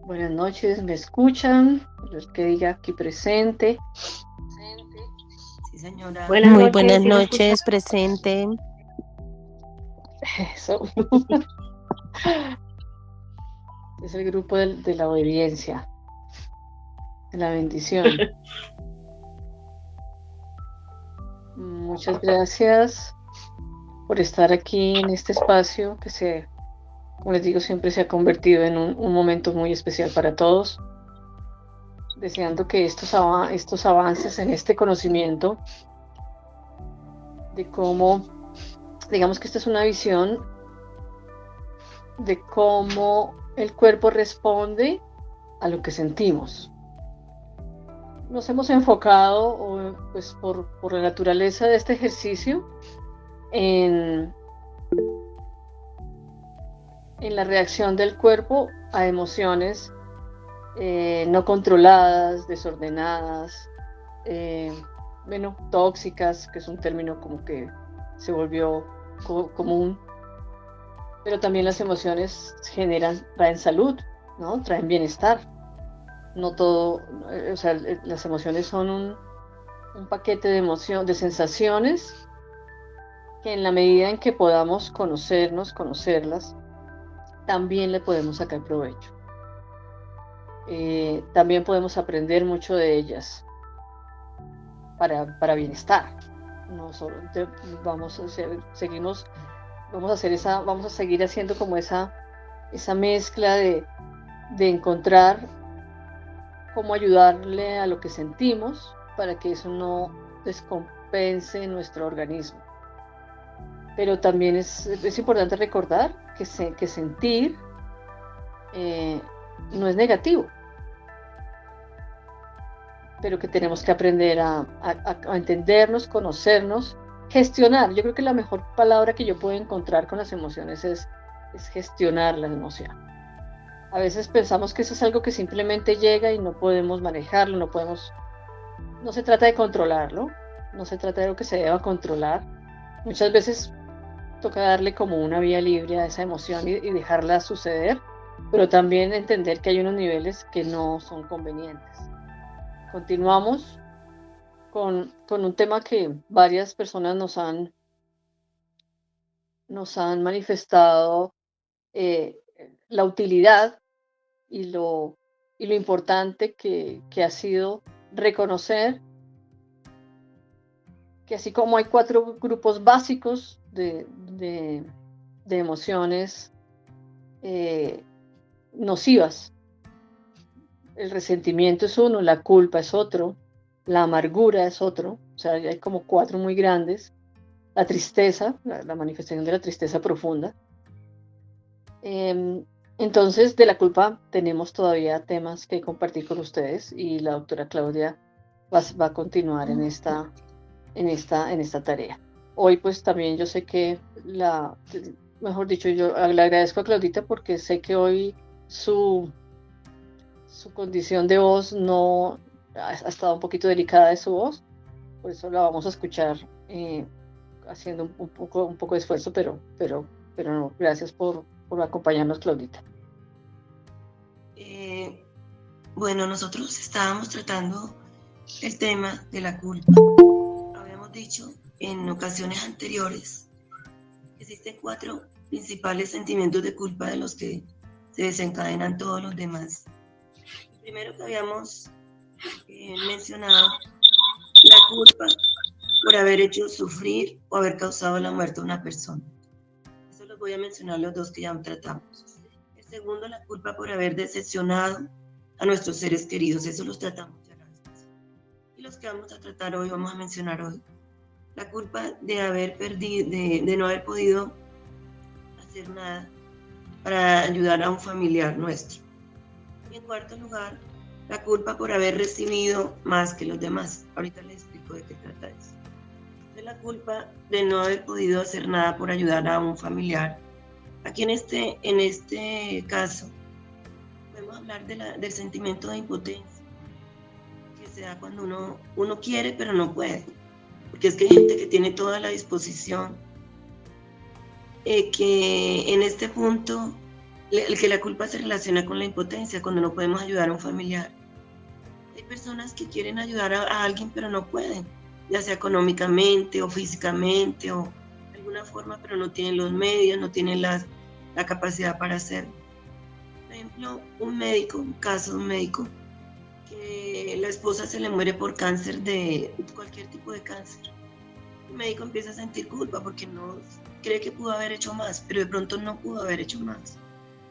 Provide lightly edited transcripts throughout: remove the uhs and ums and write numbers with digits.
Buenas noches, ¿me escuchan? El que diga aquí presente. Sí, señora. Buenas Muy noches, buenas sí lo escuchamos. noches, presente. Eso. Es el grupo de la obediencia, de la bendición. Muchas gracias por estar aquí en este espacio que como les digo, siempre se ha convertido en un momento muy especial para todos. Deseando que estos avances en este conocimiento de cómo, digamos que esta es una visión de cómo el cuerpo responde a lo que sentimos. Nos hemos enfocado, pues por la naturaleza de este ejercicio, en la reacción del cuerpo a emociones no controladas, desordenadas, tóxicas, que es un término como que se volvió común. Pero también las emociones traen salud, ¿no? Traen bienestar. No todo, las emociones son un paquete de sensaciones que en la medida en que podamos conocerlas, también le podemos sacar provecho. También podemos aprender mucho de ellas para bienestar. No solo vamos a seguir haciendo como esa mezcla de encontrar cómo ayudarle a lo que sentimos para que eso no descompense nuestro organismo. Pero también es importante recordar que sentir no es negativo, pero que tenemos que aprender a entendernos, conocernos, gestionar. Yo creo que la mejor palabra que yo puedo encontrar con las emociones es gestionar la emoción. A veces pensamos que eso es algo que simplemente llega y no podemos manejarlo, no se trata de controlarlo, no se trata de lo que se deba controlar. Muchas veces toca darle como una vía libre a esa emoción y dejarla suceder, pero también entender que hay unos niveles que no son convenientes. Continuamos con un tema que varias personas nos han manifestado la utilidad y lo importante que ha sido reconocer que así como hay 4 grupos básicos de emociones nocivas, el resentimiento es uno, la culpa es otro, la amargura es otro, o sea, hay como 4 muy grandes, la tristeza, la manifestación de la tristeza profunda. Entonces, de la culpa tenemos todavía temas que compartir con ustedes y la doctora Claudia va a continuar en esta tarea. Hoy pues también yo sé que mejor dicho, yo le agradezco a Claudita porque sé que hoy su condición de voz no ha estado un poquito delicada de su voz, por eso la vamos a escuchar haciendo un poco de esfuerzo, pero no, gracias por acompañarnos, Claudita. Bueno, nosotros estábamos tratando el tema de la culpa. Habíamos dicho en ocasiones anteriores que existen 4 principales sentimientos de culpa de los que se desencadenan todos los demás. El primero que habíamos mencionado, la culpa por haber hecho sufrir o haber causado la muerte a una persona. Eso los voy a mencionar los 2 que ya tratamos. El segundo, la culpa por haber decepcionado a nuestros seres queridos. Eso los tratamos ya. Y los que vamos a tratar hoy, vamos a mencionar hoy, la culpa de haber perdido, de no haber podido hacer nada para ayudar a un familiar nuestro. Y en cuarto lugar, la culpa por haber recibido más que los demás. Ahorita les explico de qué trata eso. Es la culpa de no haber podido hacer nada por ayudar a un familiar. Aquí en este caso, podemos hablar del sentimiento de impotencia que se da cuando uno quiere pero no puede. Porque es que hay gente que tiene toda la disposición, que en este punto el que la culpa se relaciona con la impotencia, cuando no podemos ayudar a un familiar. Hay personas que quieren ayudar a alguien, pero no pueden, ya sea económicamente o físicamente o de alguna forma, pero no tienen los medios, no tienen la capacidad para hacerlo. Por ejemplo, un caso de un médico, que la esposa se le muere por cáncer, de cualquier tipo de cáncer. El médico empieza a sentir culpa porque no cree que pudo haber hecho más, pero de pronto no pudo haber hecho más.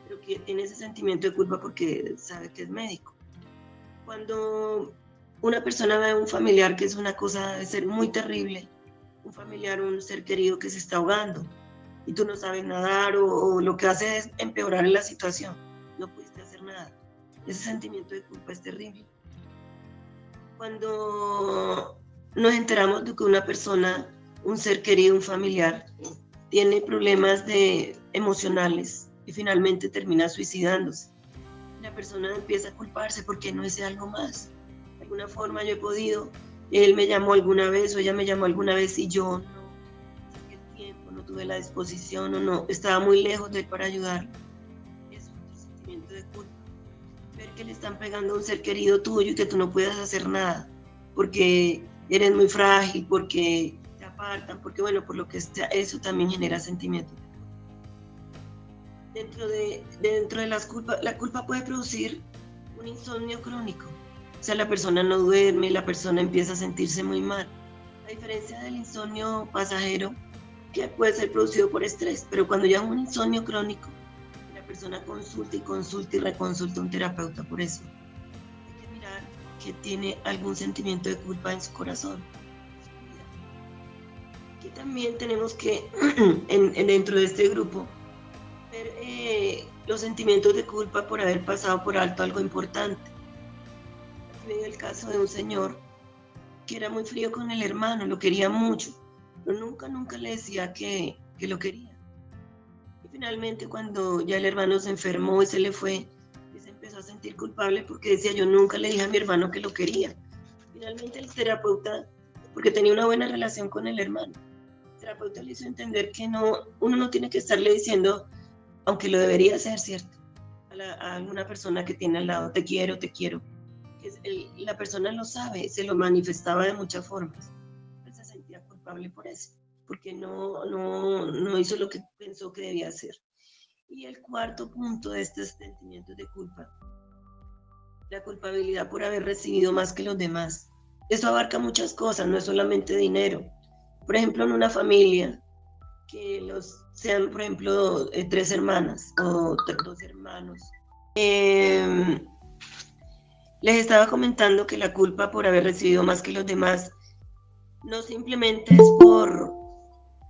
Pero que tiene ese sentimiento de culpa porque sabe que es médico. Cuando una persona ve a un familiar, que es una cosa de ser muy terrible, un familiar, un ser querido que se está ahogando, y tú no sabes nadar o lo que hace es empeorar la situación, no pudiste hacer nada. Ese sentimiento de culpa es terrible. Cuando nos enteramos de que una persona, un ser querido, un familiar, tiene problemas emocionales y finalmente termina suicidándose, la persona empieza a culparse porque no hice algo más. De alguna forma yo he podido, él me llamó alguna vez o ella me llamó alguna vez y yo no saqué el tiempo, no tuve la disposición o no, estaba muy lejos de él para ayudarlo. Es otro sentimiento de culpa. Ver que le están pegando a un ser querido tuyo y que tú no puedas hacer nada porque eres muy frágil, porque te apartan, porque bueno, por lo que sea, eso también genera sentimientos. Dentro de las culpas, la culpa puede producir un insomnio crónico. O sea, la persona no duerme, la persona empieza a sentirse muy mal. A diferencia del insomnio pasajero, que puede ser producido por estrés, pero cuando ya es un insomnio crónico, la persona consulta y reconsulta a un terapeuta por eso. Hay que mirar que tiene algún sentimiento de culpa en su corazón. Aquí también tenemos que, dentro de este grupo, ver los sentimientos de culpa por haber pasado por alto algo importante. Aquí ven el caso de un señor que era muy frío con el hermano, lo quería mucho, pero nunca le decía que lo quería. Y finalmente, cuando ya el hermano se enfermó y se le fue, se empezó a sentir culpable porque decía, yo nunca le dije a mi hermano que lo quería. Finalmente el terapeuta, porque tenía una buena relación con el hermano, el terapeuta le hizo entender que uno no tiene que estarle diciendo, aunque lo debería hacer, ¿cierto? A alguna persona que tiene al lado, te quiero. La persona lo sabe, se lo manifestaba de muchas formas. Él se sentía culpable por eso, porque no hizo lo que pensó que debía hacer. Y el cuarto punto de estos sentimientos de culpa, la culpabilidad por haber recibido más que los demás. Eso abarca muchas cosas, no es solamente dinero. Por ejemplo, en una familia, que sean, por ejemplo, 3 hermanas o 2 hermanos. Les estaba comentando que la culpa por haber recibido más que los demás no simplemente es por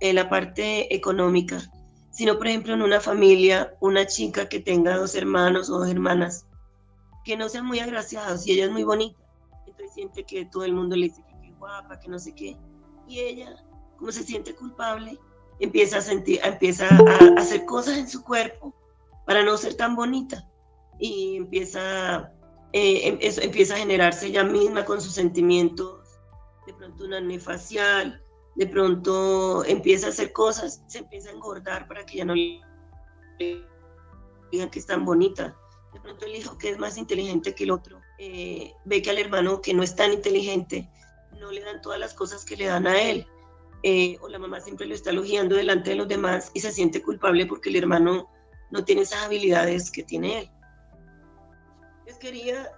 la parte económica, sino, por ejemplo, en una familia, una chica que tenga 2 hermanos o 2 hermanas que no sean muy agraciados y ella es muy bonita, entonces siente que todo el mundo le dice que qué guapa, que no sé qué, y ella, como se siente culpable, empieza a hacer cosas en su cuerpo para no ser tan bonita y empieza a generarse ella misma con sus sentimientos, de pronto una acné facial, de pronto empieza a hacer cosas, se empieza a engordar para que ya no le digan que es tan bonita. De pronto el hijo, que es más inteligente que el otro, ve que al hermano que no es tan inteligente no le dan todas las cosas que le dan a él. O la mamá siempre lo está elogiando delante de los demás y se siente culpable porque el hermano no tiene esas habilidades que tiene él. Les quería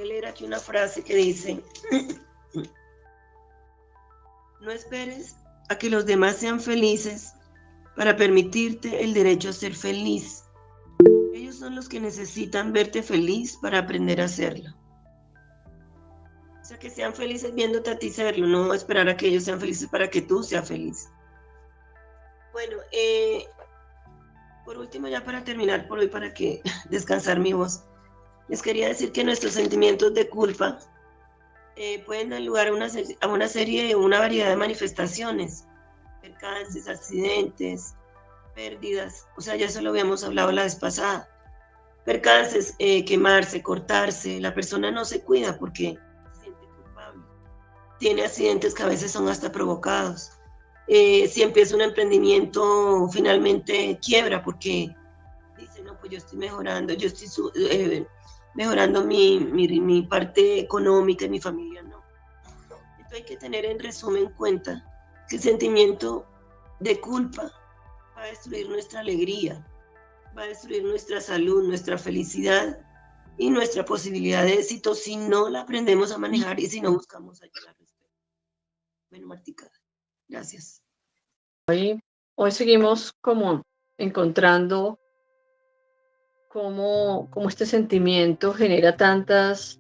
leer aquí una frase que dice, no esperes a que los demás sean felices para permitirte el derecho a ser feliz. Ellos son los que necesitan verte feliz para aprender a hacerlo. O sea, que sean felices viéndote a ti serlo, no esperar a que ellos sean felices para que tú seas feliz. Bueno, por último, ya para terminar por hoy, para que descansar mi voz, les quería decir que nuestros sentimientos de culpa pueden dar lugar a una variedad de manifestaciones, percances, accidentes, pérdidas, o sea, ya eso lo habíamos hablado la vez pasada. Percances, quemarse, cortarse, la persona no se cuida porque se siente culpable. Tiene accidentes que a veces son hasta provocados. Si empieza un emprendimiento, finalmente quiebra porque dice, no, pues yo estoy mejorando, yo estoy mejorando mi parte económica y mi familia, no. Entonces hay que tener en resumen en cuenta que el sentimiento de culpa va a destruir nuestra alegría, va a destruir nuestra salud, nuestra felicidad y nuestra posibilidad de éxito si no la aprendemos a manejar y si no buscamos ayuda al respecto. Bueno, Martica, gracias. Hoy seguimos como encontrando cómo este sentimiento genera tantas,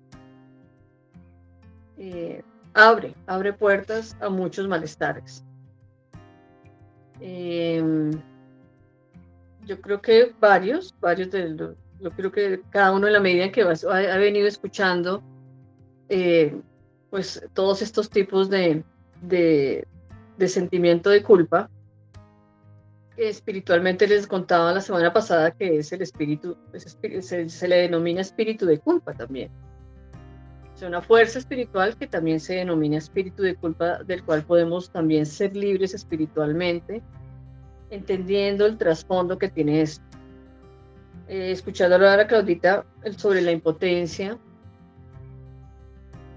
abre puertas a muchos malestares. Yo creo que varios yo creo que cada uno en la medida en que ha venido escuchando, pues todos estos tipos de sentimiento de culpa, que espiritualmente les contaba la semana pasada que es el espíritu, se le denomina espíritu de culpa también. Es una fuerza espiritual que también se denomina espíritu de culpa, del cual podemos también ser libres espiritualmente, entendiendo el trasfondo que tiene esto. Escuchando hablar a Claudita sobre la impotencia,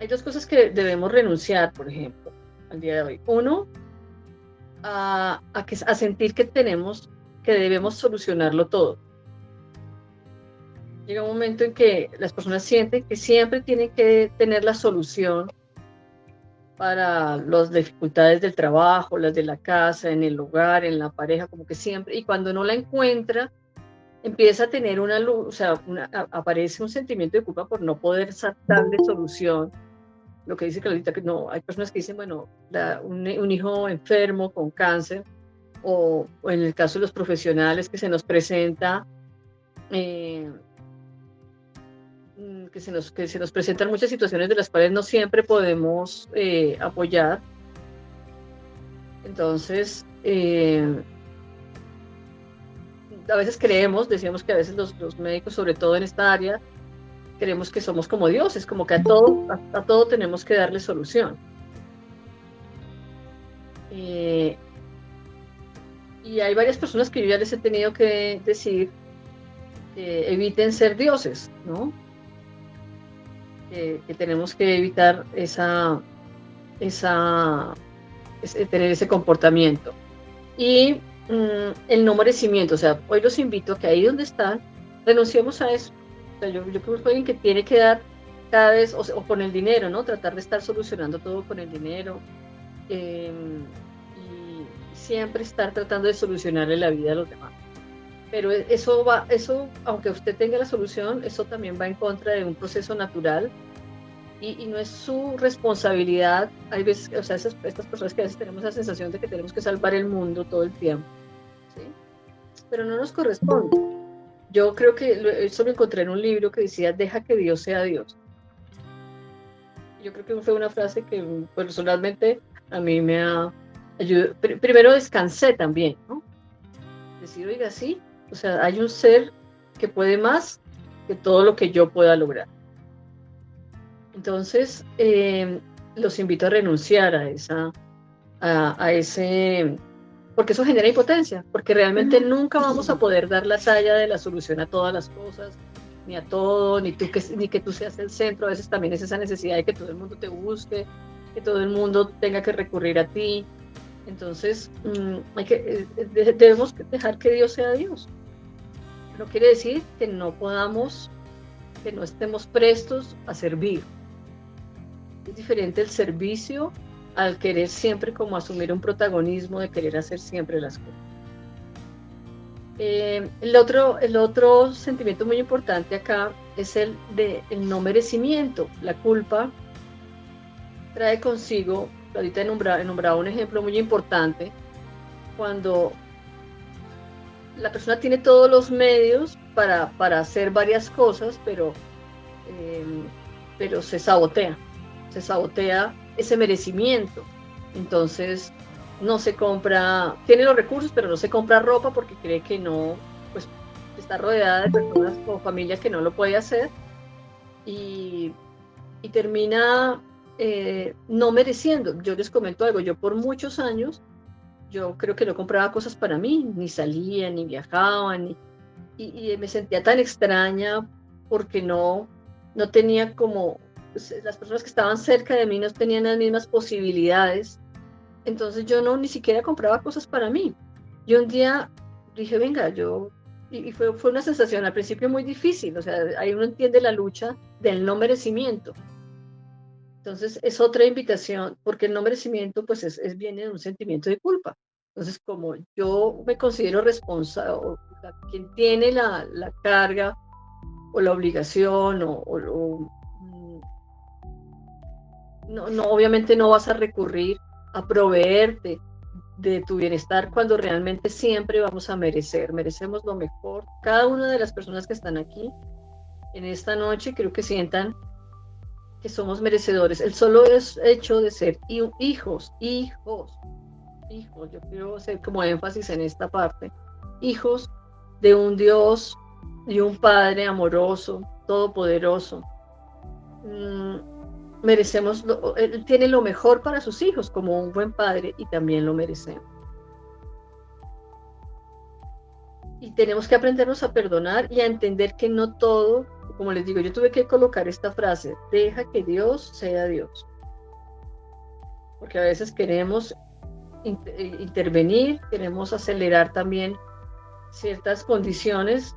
hay dos cosas que debemos renunciar, por ejemplo, al día de hoy. Uno, a sentir que debemos solucionarlo todo. Llega un momento en que las personas sienten que siempre tienen que tener la solución para las dificultades del trabajo, las de la casa, en el hogar, en la pareja, como que siempre, y cuando no la encuentra, empieza a tener una luz, o sea, aparece un sentimiento de culpa por no poder darle solución. Lo que dice Claudita, que no, hay personas que dicen, bueno, un hijo enfermo con cáncer, o en el caso de los profesionales que se nos presenta, que se nos presentan muchas situaciones de las cuales no siempre podemos apoyar. Entonces, a veces decíamos que a veces los médicos, sobre todo en esta área, creemos que somos como dioses, como que a todo tenemos que darle solución. Y hay varias personas que yo ya les he tenido que decir que eviten ser dioses, ¿no? Que tenemos que evitar tener ese comportamiento. Y el no merecimiento, o sea, hoy los invito a que ahí donde están, renunciemos a eso. O sea, yo creo que es alguien que tiene que dar cada vez, o con el dinero, ¿no? Tratar de estar solucionando todo con el dinero. Y siempre estar tratando de solucionarle la vida a los demás. Pero eso, aunque usted tenga la solución, eso también va en contra de un proceso natural y no es su responsabilidad. Hay veces, o sea, estas personas que a veces tenemos la sensación de que tenemos que salvar el mundo todo el tiempo, ¿sí? Pero no nos corresponde. Yo creo que eso lo encontré en un libro que decía, deja que Dios sea Dios. Yo creo que fue una frase que personalmente a mí me ha ayudado. Primero descansé también, ¿no? Decir, oiga, sí, o sea, hay un ser que puede más que todo lo que yo pueda lograr. Entonces, los invito a renunciar a ese, porque eso genera impotencia, porque realmente nunca vamos a poder dar la talla de la solución a todas las cosas, ni a todo, ni que tú seas el centro. A veces también es esa necesidad de que todo el mundo te busque, que todo el mundo tenga que recurrir a ti. Entonces, debemos dejar que Dios sea Dios. No quiere decir que no estemos prestos a servir. Es diferente el servicio al querer siempre como asumir un protagonismo de querer hacer siempre las cosas. El otro sentimiento muy importante acá es el no merecimiento. La culpa trae consigo, ahorita he nombrado un ejemplo muy importante, cuando la persona tiene todos los medios para hacer varias cosas, pero se sabotea ese merecimiento. Entonces no se compra, tiene los recursos, pero no se compra ropa porque cree que no, pues está rodeada de personas o familia que no lo puede hacer, y termina no mereciendo. Yo les comento algo, yo por muchos años, yo creo que no compraba cosas para mí, ni salía, ni viajaba, y me sentía tan extraña porque no tenía como, pues, las personas que estaban cerca de mí no tenían las mismas posibilidades. Entonces yo ni siquiera compraba cosas para mí. Yo un día dije, venga, y fue una sensación al principio muy difícil, o sea, ahí uno entiende la lucha del no merecimiento. Entonces es otra invitación, porque el no merecimiento pues viene de un sentimiento de culpa. Entonces, como yo me considero responsable, o sea, quien tiene la carga o la obligación, no, obviamente no vas a recurrir a proveerte de tu bienestar cuando realmente siempre vamos a merecemos lo mejor. Cada una de las personas que están aquí en esta noche creo que sientan que somos merecedores. El solo hecho de ser hijos, yo quiero hacer como énfasis en esta parte, hijos de un Dios y un Padre amoroso, todopoderoso. Merecemos, Él tiene lo mejor para sus hijos como un buen padre y también lo merecemos. Y tenemos que aprendernos a perdonar y a entender que no todo, como les digo, yo tuve que colocar esta frase, deja que Dios sea Dios. Porque a veces queremos intervenir, queremos acelerar también ciertas condiciones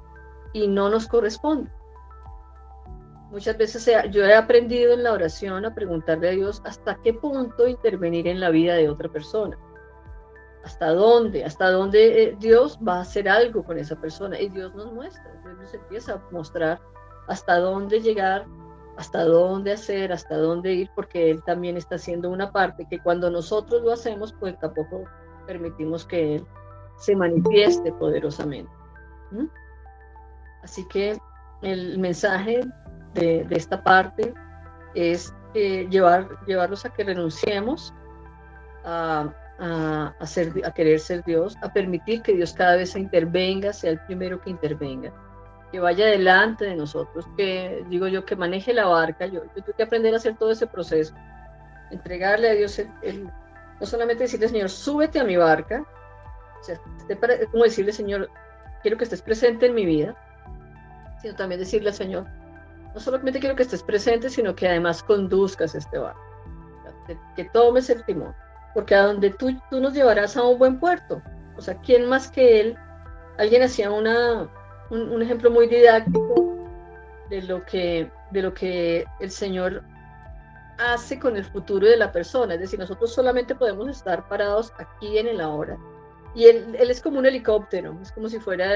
y no nos corresponde. Muchas veces yo he aprendido en la oración a preguntarle a Dios hasta qué punto intervenir en la vida de otra persona. ¿Hasta dónde Dios va a hacer algo con esa persona? Y Dios nos muestra, Dios nos empieza a mostrar hasta dónde llegar, hasta dónde hacer, hasta dónde ir, porque Él también está haciendo una parte que cuando nosotros lo hacemos, pues tampoco permitimos que Él se manifieste poderosamente. Así que el mensaje de esta parte es llevarlos a que renunciemos a querer ser Dios, a permitir que Dios cada vez se intervenga, sea el primero que intervenga, que vaya delante de nosotros, que digo yo, que maneje la barca. Yo tuve que aprender a hacer todo ese proceso, entregarle a Dios no solamente decirle, Señor, súbete a mi barca, o sea, como decirle, Señor, quiero que estés presente en mi vida, sino también decirle al Señor, no solamente quiero que estés presente, sino que además conduzcas este barco, que tomes el timón, porque a donde tú nos llevarás a un buen puerto. O sea, ¿quién más que Él? Alguien hacía un ejemplo muy didáctico de lo que el Señor hace con el futuro de la persona. Es decir, nosotros solamente podemos estar parados aquí en el ahora. Y él es como un helicóptero, es como si fuera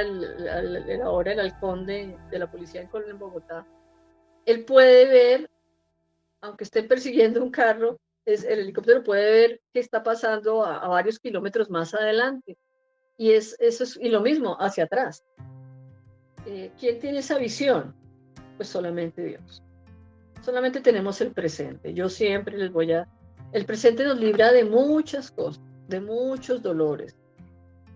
ahora el halcón de la policía en Bogotá. Él puede ver, aunque estén persiguiendo un carro, el helicóptero puede ver qué está pasando a varios kilómetros más adelante. Y y lo mismo hacia atrás. ¿Quién tiene esa visión? Pues solamente Dios. Solamente tenemos el presente. Yo siempre el presente nos libra de muchas cosas, de muchos dolores,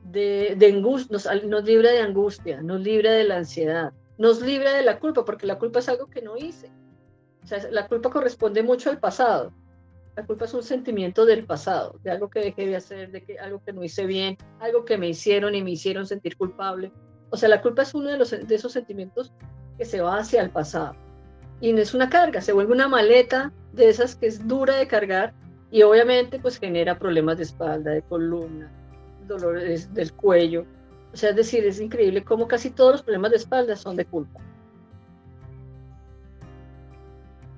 de angustia, nos libra de angustia, nos libra de la ansiedad, nos libra de la culpa, porque la culpa es algo que no hice. O sea, la culpa corresponde mucho al pasado. La culpa es un sentimiento del pasado, de algo que dejé de hacer, algo que no hice bien, algo que me hicieron y me hicieron sentir culpable. O sea, la culpa es uno de esos sentimientos que se va hacia el pasado. Y no es una carga, se vuelve una maleta de esas que es dura de cargar y obviamente pues genera problemas de espalda, de columna, dolores del cuello. O sea, es decir, es increíble cómo casi todos los problemas de espalda son de culpa.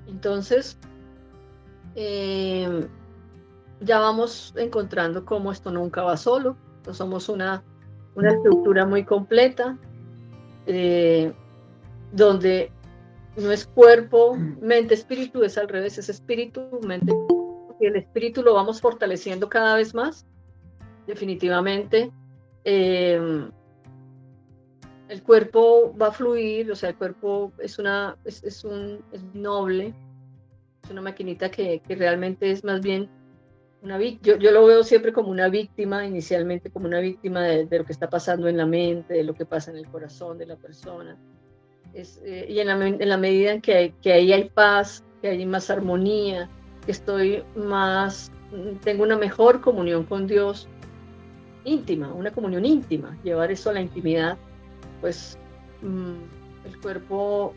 Entonces, ya vamos encontrando cómo esto nunca va solo. Entonces, somos una estructura muy completa, donde no es cuerpo, mente, espíritu, es al revés, es espíritu, mente, y el espíritu lo vamos fortaleciendo cada vez más, definitivamente. El cuerpo va a fluir, o sea, el cuerpo es noble, es una maquinita que realmente es más bien yo lo veo siempre como una víctima, inicialmente como una víctima de lo que está pasando en la mente, de lo que pasa en el corazón de la persona. Y en la medida en que ahí hay paz, que hay más armonía, que tengo una mejor comunión con Dios íntima, una comunión íntima, llevar eso a la intimidad, pues el cuerpo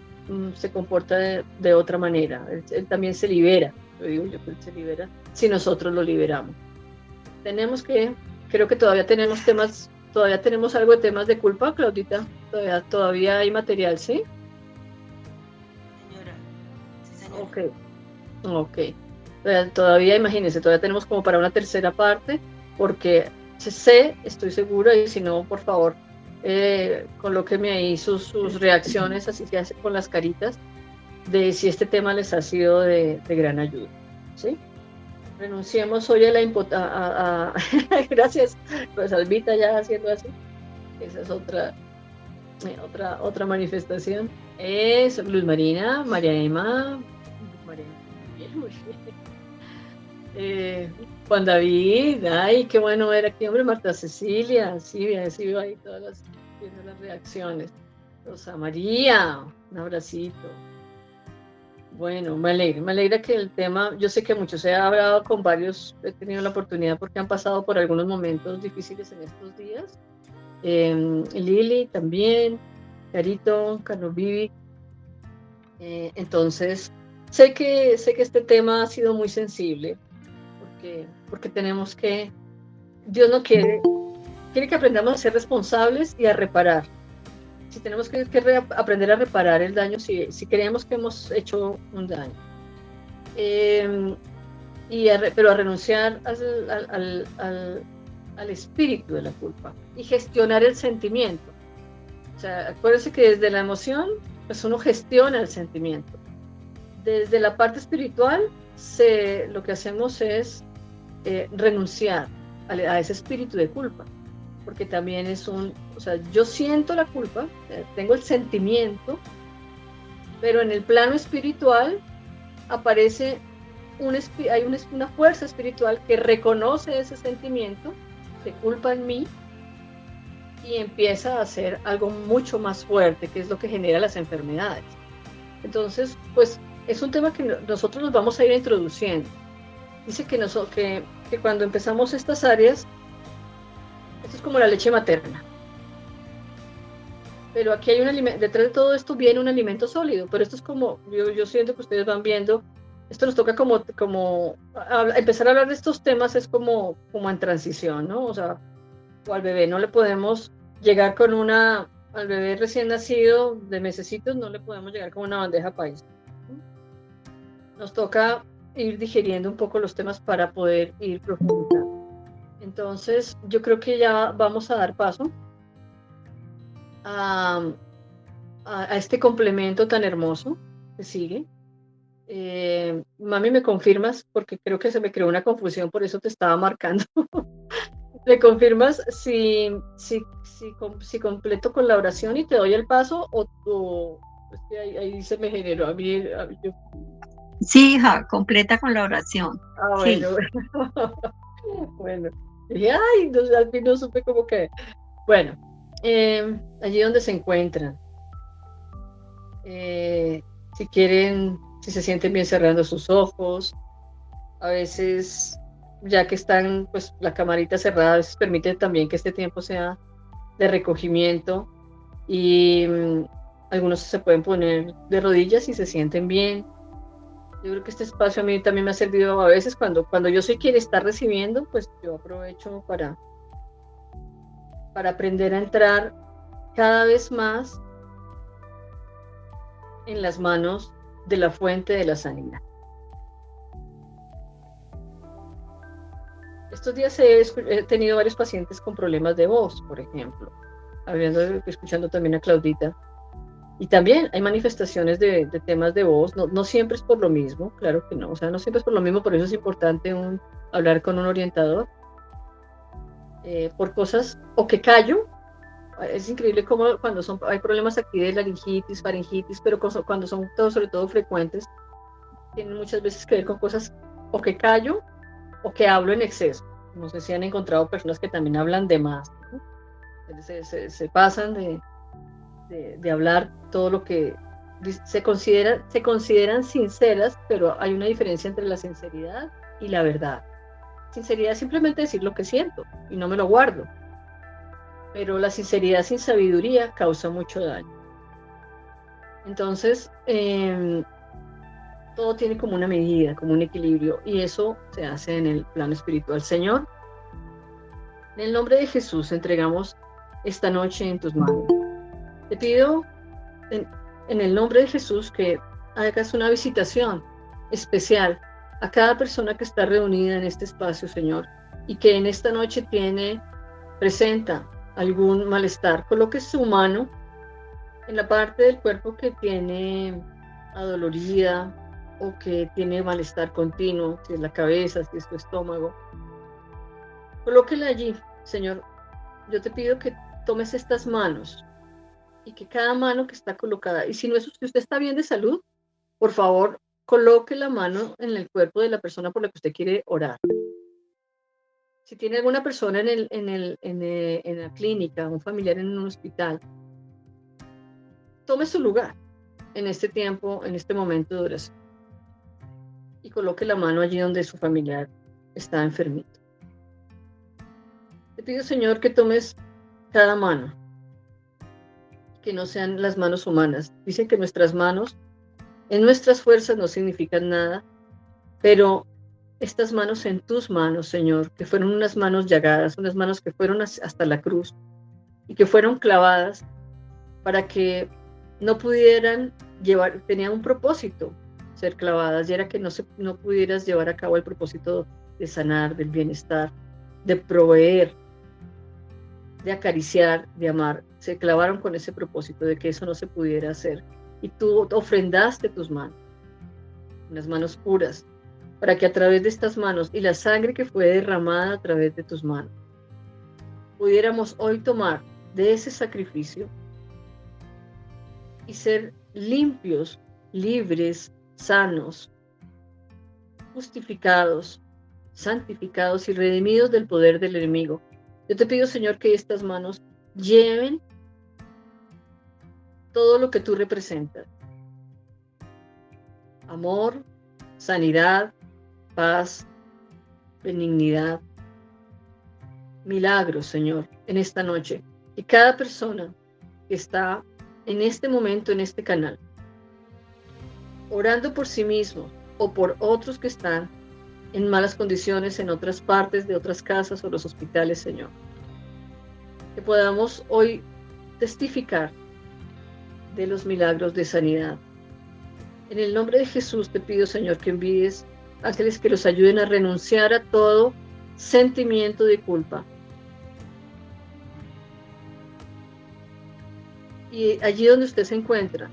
se comporta de otra manera. Él también se libera, lo digo yo, que él se libera si nosotros lo liberamos. Creo que todavía tenemos algo de temas de culpa, Claudita. Todavía hay material, ¿sí? Señora, sí, señora. Ok. Todavía, imagínense, todavía tenemos como para una tercera parte, porque estoy segura, y si no, por favor, colóqueme ahí sus reacciones, así que hace con las caritas, de si este tema les ha sido de gran ayuda, ¿sí? Renunciemos hoy a la impotencia. Gracias, pues Albita ya haciendo así. Esa es otra manifestación. Es Luz Marina, María Emma, Juan David, ay, qué bueno ver aquí, hombre, Marta Cecilia, sí veo ahí viendo las reacciones. Rosa María, un abracito. Bueno, me alegra que el tema, yo sé que muchos he hablado con varios, he tenido la oportunidad porque han pasado por algunos momentos difíciles en estos días. Lili también, Carito, Carlos Vivi. Entonces, sé que este tema ha sido muy sensible, porque Dios no quiere que aprendamos a ser responsables y a reparar. Si tenemos que aprender a reparar el daño, si creemos que hemos hecho un daño. Pero a renunciar al espíritu de la culpa y gestionar el sentimiento. O sea, acuérdense que desde la emoción, pues uno gestiona el sentimiento. Desde la parte espiritual, lo que hacemos es renunciar a ese espíritu de culpa, porque también yo siento la culpa, tengo el sentimiento, pero en el plano espiritual aparece hay una fuerza espiritual que reconoce ese sentimiento de culpa en mí y empieza a hacer algo mucho más fuerte, que es lo que genera las enfermedades. Entonces, pues es un tema que nosotros nos vamos a ir introduciendo. Dice que cuando empezamos estas áreas, esto es como la leche materna. Pero aquí hay detrás de todo esto viene un alimento sólido, pero esto es como, yo siento que ustedes van viendo, esto nos toca como empezar a hablar de estos temas es como en transición, ¿no? O sea, o al bebé no le podemos llegar al bebé recién nacido de mesecitos, no le podemos llegar con una bandeja paisa. Nos toca ir digiriendo un poco los temas para poder ir profundizando. Entonces, yo creo que ya vamos a dar paso a este complemento tan hermoso que sigue. Mami, ¿me confirmas? Porque creo que se me creó una confusión, por eso te estaba marcando. ¿Me confirmas si completo con la oración y te doy el paso o es que ahí se me generó a mí yo... Sí, hija, completa con la oración. Bueno, sí. Bueno. Dije, ay, entonces al fin no supe cómo que... Bueno, allí donde se encuentran, si quieren, si se sienten bien cerrando sus ojos, a veces, ya que están, pues la camarita cerrada, a veces permite también que este tiempo sea de recogimiento y algunos se pueden poner de rodillas si se sienten bien. Yo creo que este espacio a mí también me ha servido a veces cuando yo soy quien está recibiendo, pues yo aprovecho para aprender a entrar cada vez más en las manos de la fuente de la sanidad. Estos días he tenido varios pacientes con problemas de voz, por ejemplo, escuchando también a Claudita. Y también hay manifestaciones de temas de voz, no siempre es por lo mismo, claro que no, o sea, no siempre es por lo mismo, por eso es importante hablar con un orientador, por cosas, o que callo. Es increíble cómo cuando hay problemas aquí de laringitis, faringitis, pero cuando son sobre todo frecuentes, tienen muchas veces que ver con cosas o que callo o que hablo en exceso. No sé si han encontrado personas que también hablan de más, ¿no? Se pasan de hablar todo lo que se consideran sinceras, pero hay una diferencia entre la sinceridad y la verdad. Sinceridad es simplemente decir lo que siento y no me lo guardo, pero la sinceridad sin sabiduría causa mucho daño. Entonces, todo tiene como una medida, como un equilibrio, y eso se hace en el plano espiritual. Señor, en el nombre de Jesús entregamos esta noche en tus manos. Te pido en el nombre de Jesús que hagas una visitación especial a cada persona que está reunida en este espacio, Señor, y que en esta noche presenta algún malestar. Coloque su mano en la parte del cuerpo que tiene adolorida o que tiene malestar continuo, si es la cabeza, si es tu estómago. Colóquela allí, Señor. Yo te pido que tomes estas manos y que cada mano que está colocada, y si usted está bien de salud, por favor, coloque la mano en el cuerpo de la persona por la que usted quiere orar. Si tiene alguna persona en la clínica, un familiar en un hospital, tome su lugar en este tiempo, en este momento de oración, y coloque la mano allí donde su familiar está enfermito. Te pido, Señor, que tomes cada mano, que no sean las manos humanas. Dicen que nuestras manos, en nuestras fuerzas, no significan nada, pero estas manos en tus manos, Señor, que fueron unas manos llagadas, unas manos que fueron hasta la cruz y que fueron clavadas para que no pudieran llevar, tenían un propósito ser clavadas, y era que no pudieras llevar a cabo el propósito de sanar, del bienestar, de proveer, de acariciar, de amar. Se clavaron con ese propósito de que eso no se pudiera hacer. Y tú ofrendaste tus manos, unas manos puras, para que a través de estas manos y la sangre que fue derramada a través de tus manos, pudiéramos hoy tomar de ese sacrificio y ser limpios, libres, sanos, justificados, santificados y redimidos del poder del enemigo. Yo te pido, Señor, que estas manos lleven todo lo que tú representas: amor, sanidad, paz, benignidad, milagros, Señor, en esta noche. Y cada persona que está en este momento en este canal, orando por sí mismo o por otros que están en malas condiciones en otras partes de otras casas o los hospitales, Señor, que podamos hoy testificar de los milagros de sanidad. En el nombre de Jesús te pido, Señor, que envíes ángeles que los ayuden a renunciar a todo sentimiento de culpa. Y allí donde usted se encuentra,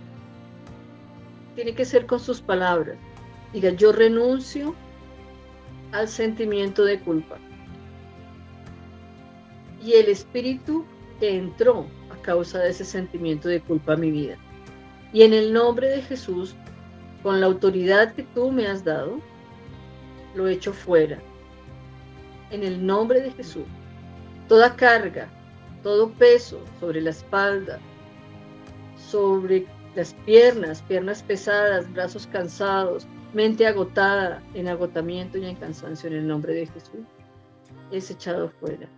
tiene que ser con sus palabras. Diga: yo renuncio al sentimiento de culpa. Y el espíritu que entró a causa de ese sentimiento de culpa a mi vida. Y en el nombre de Jesús, con la autoridad que tú me has dado, lo echo fuera. En el nombre de Jesús, toda carga, todo peso sobre la espalda, sobre las piernas pesadas, brazos cansados, mente agotada, en agotamiento y en cansancio, en el nombre de Jesús, es echado fuera.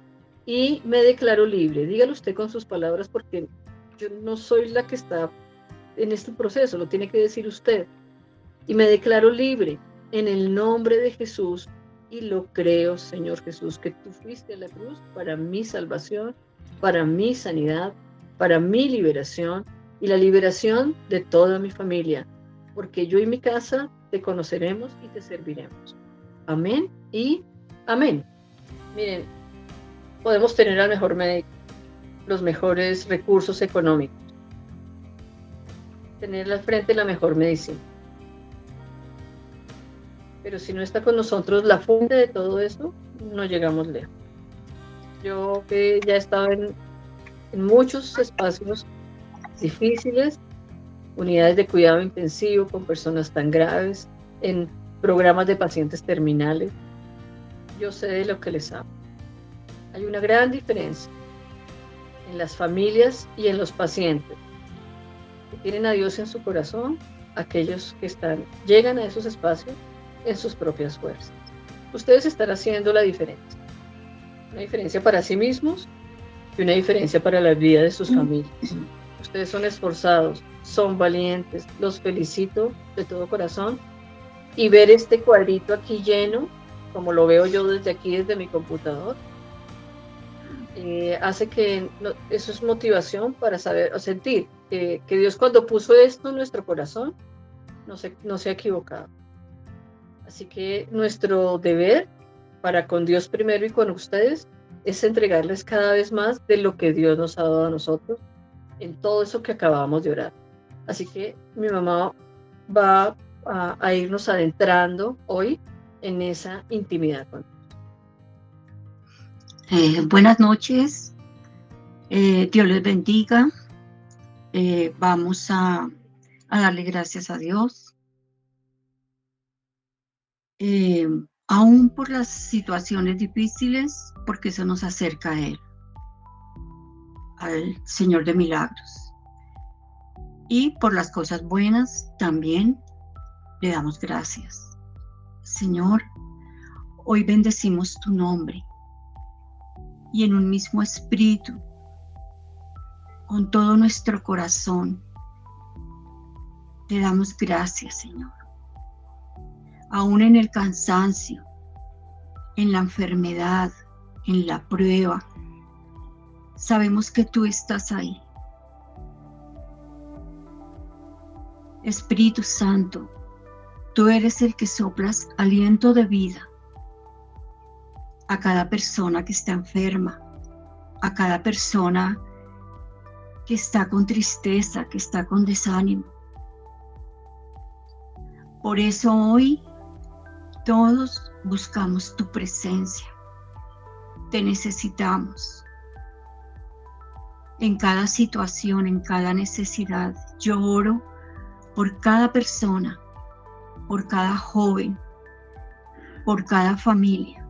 Y me declaro libre. Dígalo usted con sus palabras, porque yo no soy la que está en este proceso, lo tiene que decir usted. Y me declaro libre en el nombre de Jesús, y lo creo, Señor Jesús, que tú fuiste a la cruz para mi salvación, para mi sanidad, para mi liberación y la liberación de toda mi familia, porque yo y mi casa te conoceremos y te serviremos. Amén y amén. Miren, podemos tener al mejor médico, los mejores recursos económicos, tener al frente la mejor medicina, pero si no está con nosotros la fuente de todo eso, no llegamos lejos. Yo que ya he estado en muchos espacios difíciles, unidades de cuidado intensivo con personas tan graves, en programas de pacientes terminales, yo sé de lo que les hablo. Hay una gran diferencia en las familias y en los pacientes que tienen a Dios en su corazón, aquellos que llegan a esos espacios en sus propias fuerzas. Ustedes están haciendo la diferencia. Una diferencia para sí mismos y una diferencia para la vida de sus familias. Ustedes son esforzados, son valientes. Los felicito de todo corazón. Y ver este cuadrito aquí lleno, como lo veo yo desde aquí, desde mi computador, hace que eso es motivación para saber o sentir que Dios, cuando puso esto en nuestro corazón, no se ha equivocado. Así que nuestro deber para con Dios primero y con ustedes es entregarles cada vez más de lo que Dios nos ha dado a nosotros en todo eso que acabamos de orar. Así que mi mamá va a irnos adentrando hoy en esa intimidad con Dios. Buenas noches, Dios les bendiga. Vamos a darle gracias a Dios. Aún por las situaciones difíciles, porque eso nos acerca a Él, al Señor de milagros. Y por las cosas buenas también le damos gracias. Señor, hoy bendecimos tu nombre y en un mismo espíritu, con todo nuestro corazón, te damos gracias, Señor. Aún en el cansancio, en la enfermedad, en la prueba, sabemos que tú estás ahí. Espíritu Santo, tú eres el que soplas aliento de vida a cada persona que está enferma, a cada persona que está con tristeza, que está con desánimo. Por eso hoy todos buscamos tu presencia. Te necesitamos. En cada situación, en cada necesidad, yo oro por cada persona, por cada joven, por cada familia,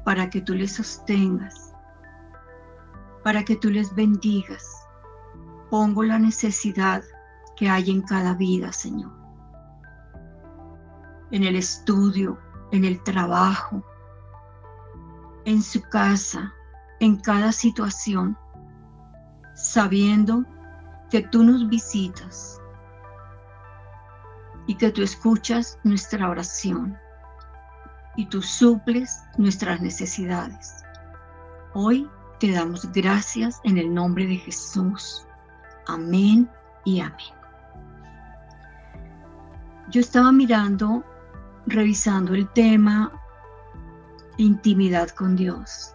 para que tú les sostengas, para que tú les bendigas. Pongo la necesidad que hay en cada vida, Señor. En el estudio, en el trabajo, en su casa, en cada situación, sabiendo que tú nos visitas y que tú escuchas nuestra oración y tú suples nuestras necesidades. Hoy te damos gracias en el nombre de Jesús. Amén y amén. Yo estaba revisando el tema intimidad con Dios.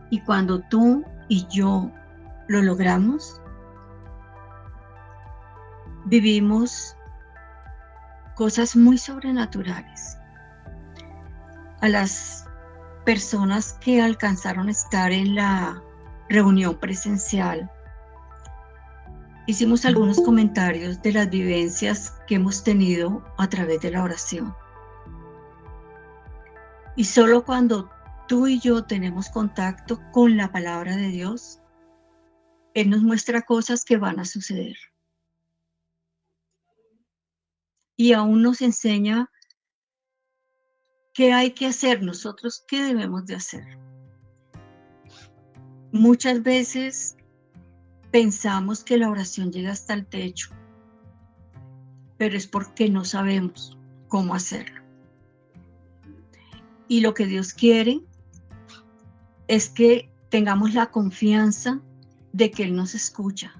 Y cuando tú y yo lo logramos, vivimos cosas muy sobrenaturales. A las personas que alcanzaron a estar en la reunión presencial, hicimos algunos comentarios de las vivencias que hemos tenido a través de la oración. Y solo cuando tú y yo tenemos contacto con la palabra de Dios, Él nos muestra cosas que van a suceder. Y aún nos enseña qué hay que hacer nosotros, qué debemos de hacer. Muchas veces pensamos que la oración llega hasta el techo, pero es porque no sabemos cómo hacerlo. Y lo que Dios quiere es que tengamos la confianza de que Él nos escucha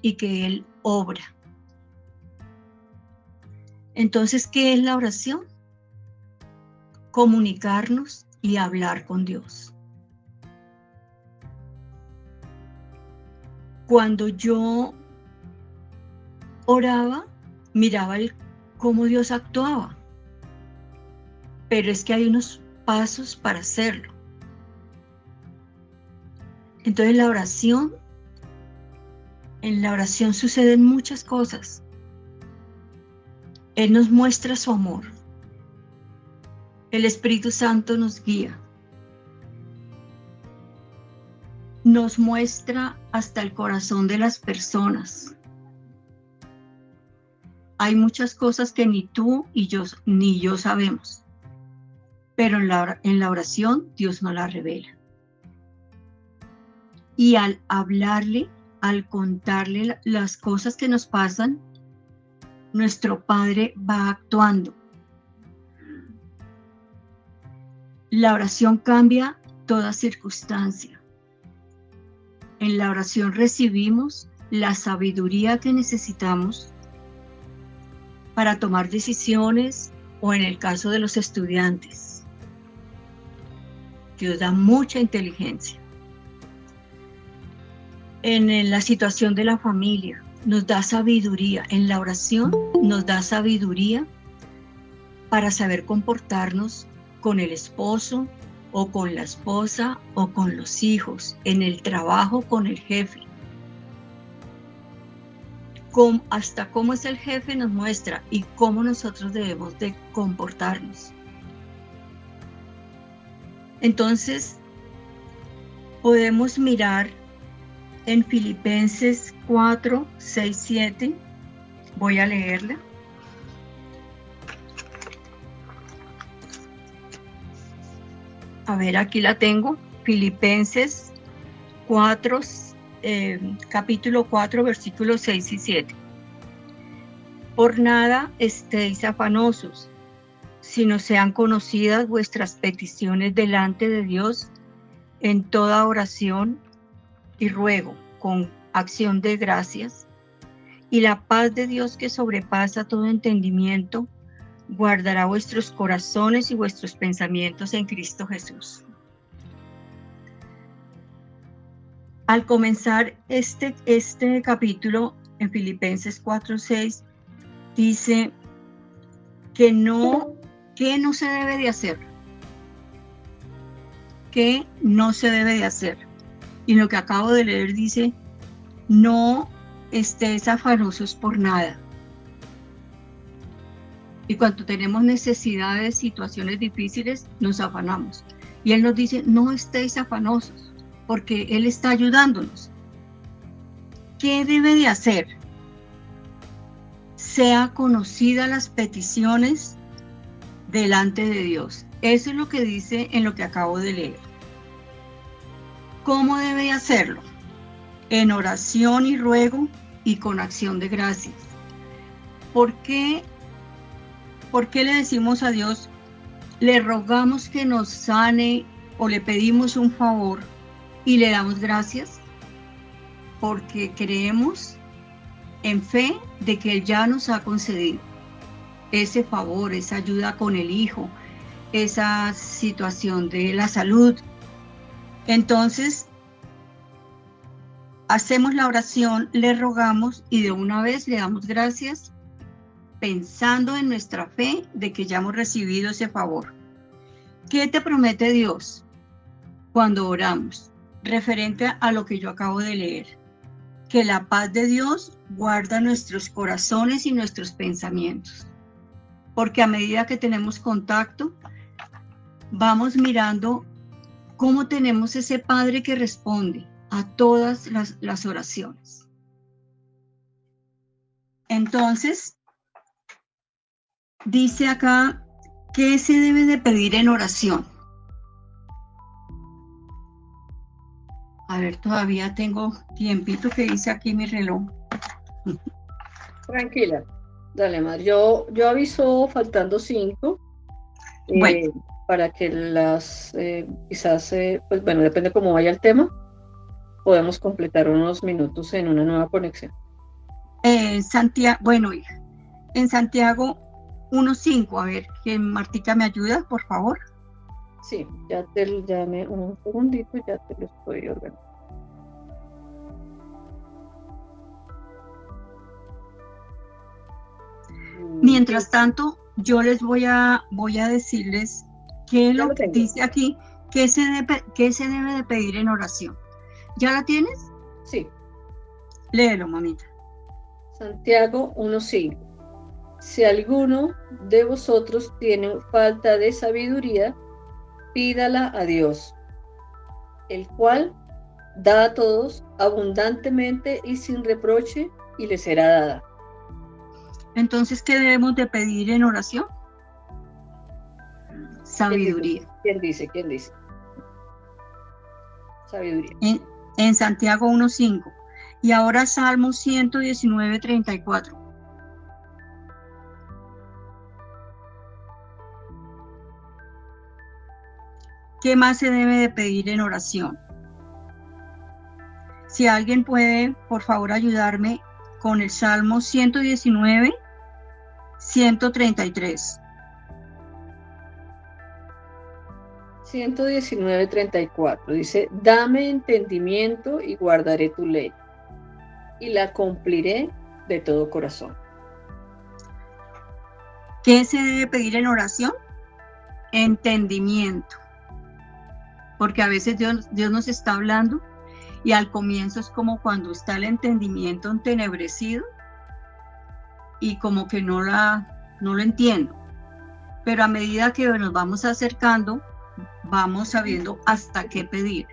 y que Él obra. Entonces, ¿qué es la oración? Comunicarnos y hablar con Dios. Cuando yo oraba, miraba cómo Dios actuaba, pero es que hay unos pasos para hacerlo. Entonces en la oración suceden muchas cosas. Él nos muestra su amor. El Espíritu Santo nos guía. Nos muestra hasta el corazón de las personas. Hay muchas cosas que ni tú y yo, ni yo sabemos, pero en la oración Dios nos las revela. Y al hablarle al contarle las cosas que nos pasan, nuestro Padre va actuando. La oración cambia toda circunstancia. En la oración recibimos la sabiduría que necesitamos para tomar decisiones, o en el caso de los estudiantes, Dios da mucha inteligencia. En la situación de la familia, nos da sabiduría. En la oración nos da sabiduría para saber comportarnos con el esposo, o con la esposa, o con los hijos, en el trabajo, con el jefe. Hasta cómo es el jefe nos muestra, y cómo nosotros debemos de comportarnos. Entonces, podemos mirar en Filipenses 4, 6, 7. Voy a leerla. A ver, aquí la tengo. Filipenses 4, capítulo 4, versículos 6 y 7. Por nada estéis afanosos, sino sean conocidas vuestras peticiones delante de Dios en toda oración y ruego, con acción de gracias, y la paz de Dios, que sobrepasa todo entendimiento, guardará vuestros corazones y vuestros pensamientos en Cristo Jesús. Al comenzar este capítulo en Filipenses 4:6, dice que no se debe de hacer. Que no se debe de hacer. Y lo que acabo de leer dice, no estéis afanosos por nada. Y cuando tenemos necesidades, situaciones difíciles, nos afanamos. Y Él nos dice, no estéis afanosos, porque Él está ayudándonos. ¿Qué debe de hacer? Sea conocidas las peticiones delante de Dios. Eso es lo que dice en lo que acabo de leer. ¿Cómo debe hacerlo? En oración y ruego y con acción de gracias. ¿Por qué le decimos a Dios, le rogamos que nos sane o le pedimos un favor y le damos gracias? Porque creemos en fe de que Él ya nos ha concedido ese favor, esa ayuda con el hijo, esa situación de la salud. Entonces, hacemos la oración, le rogamos y de una vez le damos gracias, pensando en nuestra fe de que ya hemos recibido ese favor. ¿Qué te promete Dios cuando oramos? Referente a lo que yo acabo de leer. Que la paz de Dios guarda nuestros corazones y nuestros pensamientos. Porque a medida que tenemos contacto, vamos mirando cómo tenemos ese Padre que responde a todas las oraciones. Entonces, dice acá, ¿qué se debe de pedir en oración? A ver, todavía tengo tiempito que dice aquí mi reloj. Tranquila, dale, Mar. Yo aviso faltando 5, Bueno. para que quizás, pues bueno, depende cómo vaya el tema, podemos completar unos minutos en una nueva conexión. Santiago, bueno, hija, en Santiago 1:5, a ver, que Martica me ayuda, por favor. Sí, ya me un segundito, ya te lo estoy organizando. Mientras tanto, yo les voy a decirles qué es lo que dice aquí, qué se debe de pedir en oración. ¿Ya la tienes? Sí. Léelo, mamita. Santiago 1:5. Si alguno de vosotros tiene falta de sabiduría, pídala a Dios, el cual da a todos abundantemente y sin reproche, y le será dada. Entonces, ¿qué debemos de pedir en oración? Sabiduría. ¿Quién dice? Sabiduría. En Santiago 1:5. Y ahora Salmo 119, 34. ¿Qué más se debe de pedir en oración? Si alguien puede, por favor, ayudarme con el Salmo 119, 133. 119:34 dice, dame entendimiento y guardaré tu ley, y la cumpliré de todo corazón. ¿Qué se debe pedir en oración? Entendimiento. Porque a veces Dios nos está hablando y al comienzo es como cuando está el entendimiento entenebrecido y como que no lo entiendo. Pero a medida que nos vamos acercando, vamos sabiendo hasta qué pedir.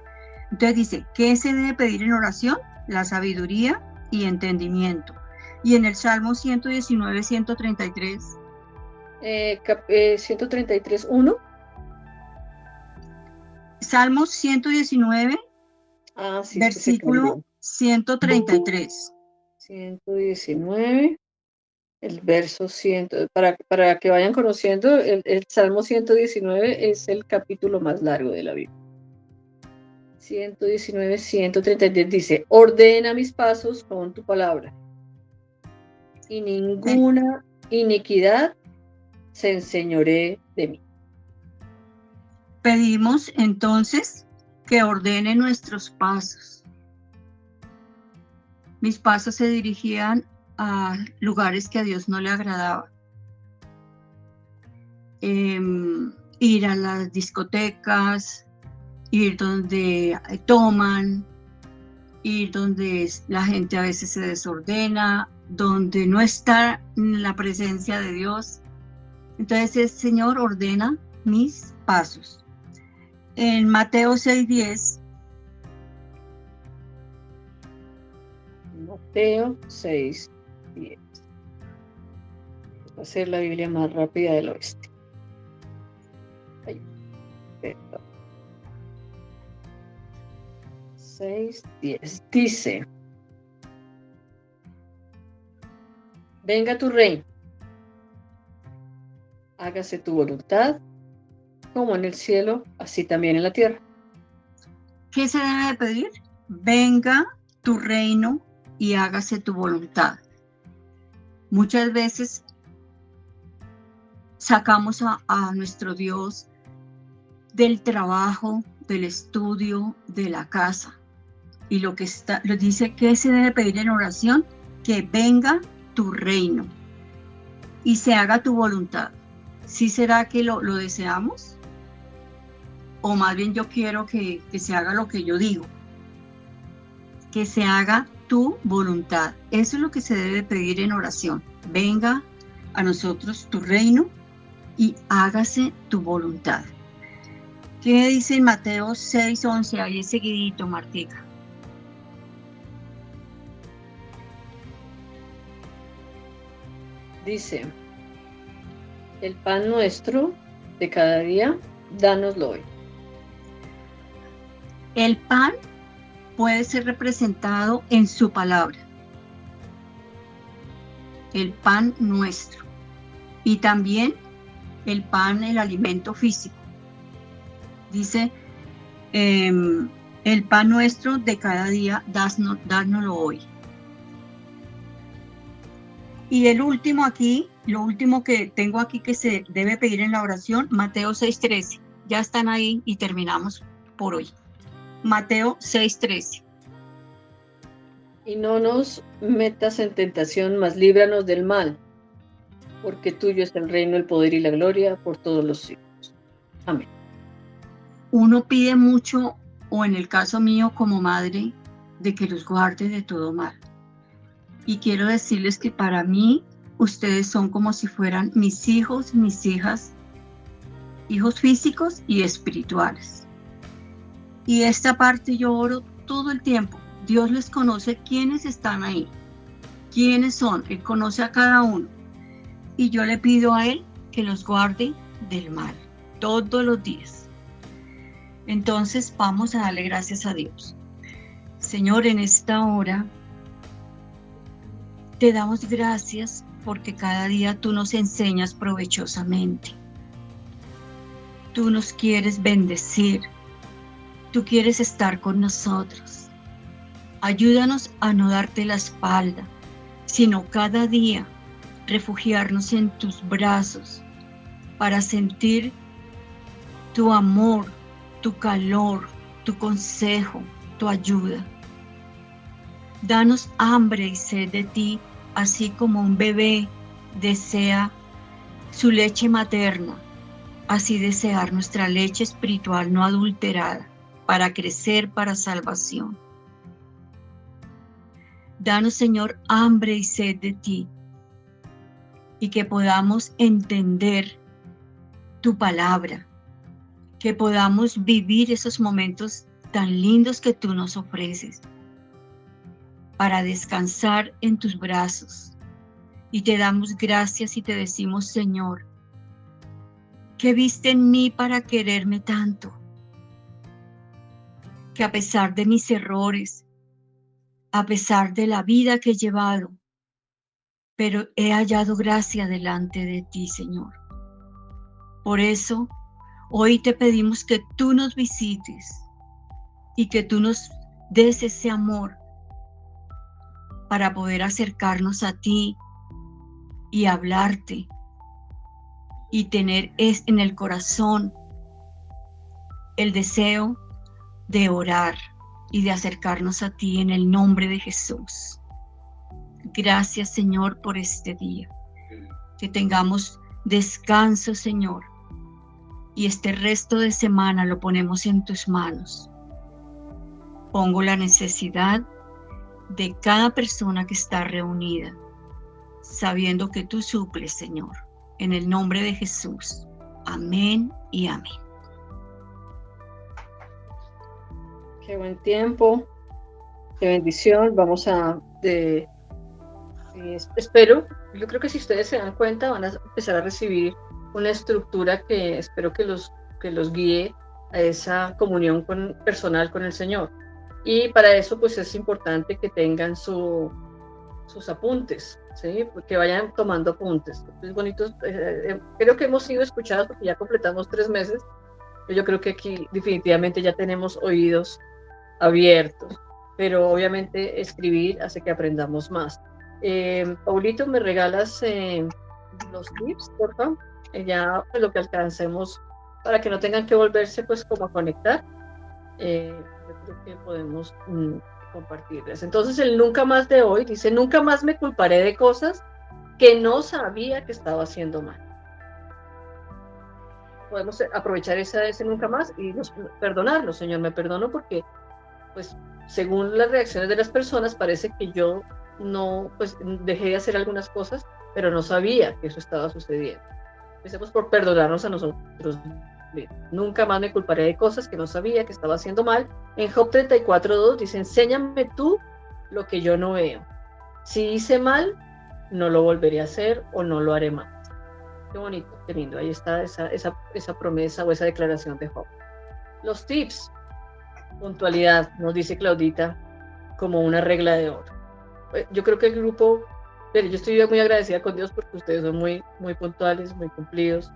Entonces dice, ¿qué se debe pedir en oración? La sabiduría y entendimiento. Y en el Salmo 119, 133. 133:1. Salmo 119, Sí, versículo 133. 119, el verso 100, para que vayan conociendo, el Salmo 119 es el capítulo más largo de la Biblia. 119, 133 dice, ordena mis pasos con tu palabra, y ninguna iniquidad se enseñoree de mí. Pedimos entonces que ordene nuestros pasos. Mis pasos se dirigían a lugares que a Dios no le agradaba. Ir a las discotecas, ir donde toman, ir donde la gente a veces se desordena, donde no está la presencia de Dios. Entonces el Señor ordena mis pasos. En Mateo 6:10. Mateo 6:10. Va a ser la Biblia más rápida del oeste. 6:10 dice, venga tu reino, hágase tu voluntad, como en el cielo, así también en la tierra. ¿Qué se debe de pedir? Venga tu reino y hágase tu voluntad. Muchas veces sacamos a nuestro Dios del trabajo, del estudio, de la casa. Y lo dice que se debe pedir en oración, que venga tu reino y se haga tu voluntad. ¿Sí será que lo deseamos? O más bien yo quiero que se haga lo que yo digo. Que se haga tu voluntad. Eso es lo que se debe pedir en oración. Venga a nosotros tu reino y hágase tu voluntad. ¿Qué dice en Mateo 6:11? Ahí es seguidito, Martica. Dice, el pan nuestro de cada día, dánoslo hoy. El pan puede ser representado en su palabra. El pan nuestro. Y también el pan, el alimento físico. Dice, el pan nuestro de cada día, dánoslo hoy. Y el último aquí, lo último que tengo aquí que se debe pedir en la oración, Mateo 6:13. Ya están ahí y terminamos por hoy. Mateo 6:13. Y no nos metas en tentación, mas líbranos del mal, porque tuyo es el reino, el poder y la gloria por todos los siglos. Amén. Uno pide mucho, o en el caso mío como madre, de que los guarde de todo mal. Y quiero decirles que para mí, ustedes son como si fueran mis hijos, mis hijas, hijos físicos y espirituales. Y esta parte yo oro todo el tiempo. Dios les conoce quiénes están ahí, quiénes son. Él conoce a cada uno. Y yo le pido a Él que los guarde del mal, todos los días. Entonces vamos a darle gracias a Dios. Señor, en esta hora Te damos gracias porque cada día tú nos enseñas provechosamente. Tú nos quieres bendecir. Tú quieres estar con nosotros. Ayúdanos a no darte la espalda, sino cada día refugiarnos en tus brazos para sentir tu amor, tu calor, tu consejo, tu ayuda. Danos hambre y sed de ti, así como un bebé desea su leche materna, así desear nuestra leche espiritual no adulterada, para crecer para salvación. Danos, Señor, hambre y sed de ti, y que podamos entender tu palabra, que podamos vivir esos momentos tan lindos que tú nos ofreces, para descansar en tus brazos. Y te damos gracias y te decimos, Señor, ¿qué viste en mí para quererme tanto? Que a pesar de mis errores, a pesar de la vida que he llevado, pero he hallado gracia delante de ti, Señor. Por eso, hoy te pedimos que tú nos visites y que tú nos des ese amor para poder acercarnos a ti y hablarte y tener en el corazón el deseo de orar y de acercarnos a ti en el nombre de Jesús. Gracias, Señor, por este día. Que tengamos descanso, Señor, y este resto de semana lo ponemos en tus manos. Pongo la necesidad de cada persona que está reunida, sabiendo que tú suples, Señor, en el nombre de Jesús. Amén y amén. Qué buen tiempo, qué bendición. Vamos a, espero, yo creo que si ustedes se dan cuenta van a empezar a recibir una estructura que espero que los guíe a esa comunión personal con el Señor. Y para eso pues es importante que tengan sus apuntes, ¿sí? Que vayan tomando apuntes. Es bonito, creo que hemos sido escuchados porque ya completamos 3 meses. Yo creo que aquí definitivamente ya tenemos oídos abiertos, pero obviamente escribir hace que aprendamos más. Paulito, ¿me regalas los tips, por favor? Ya pues, lo que alcancemos para que no tengan que volverse pues como a conectar. Yo creo que podemos compartirles. Entonces el nunca más de hoy dice: nunca más me culparé de cosas que no sabía que estaba haciendo mal. Podemos aprovechar ese nunca más y perdonarnos. Señor, me perdono porque pues según las reacciones de las personas parece que yo no, pues dejé de hacer algunas cosas, pero no sabía que eso estaba sucediendo. Empecemos por perdonarnos a nosotros. Nunca más me culparé de cosas que no sabía que estaba haciendo mal. En Job 34:2 dice: enséñame tú lo que yo no veo. Si hice mal, no lo volveré a hacer o no lo haré más. Qué bonito, qué lindo. Ahí está esa promesa o esa declaración de Job. Los tips: puntualidad, nos dice Claudita, como una regla de oro. Yo creo que el grupo, pero yo estoy muy agradecida con Dios porque ustedes son muy, muy puntuales, muy cumplidos.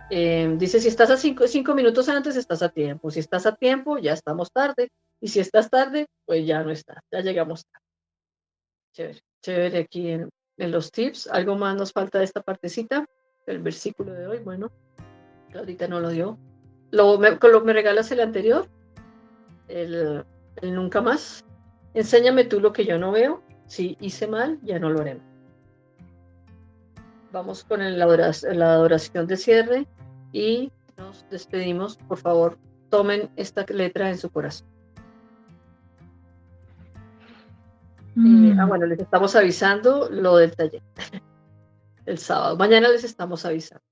Dice: si estás a 5 minutos antes, estás a tiempo. Si estás a tiempo, ya estamos tarde. Y si estás tarde, pues ya no estás, ya llegamos tarde. Chévere, chévere aquí en los tips. Algo más nos falta de esta partecita, el versículo de hoy. Bueno, Claudita no lo dio. ¿Me regalas el anterior? El nunca más. Enséñame tú lo que yo no veo. Si hice mal, ya no lo haré. Vamos con la adoración de cierre y nos despedimos. Por favor, tomen esta letra en su corazón. Bueno, les estamos avisando lo del taller el sábado. Mañana les estamos avisando.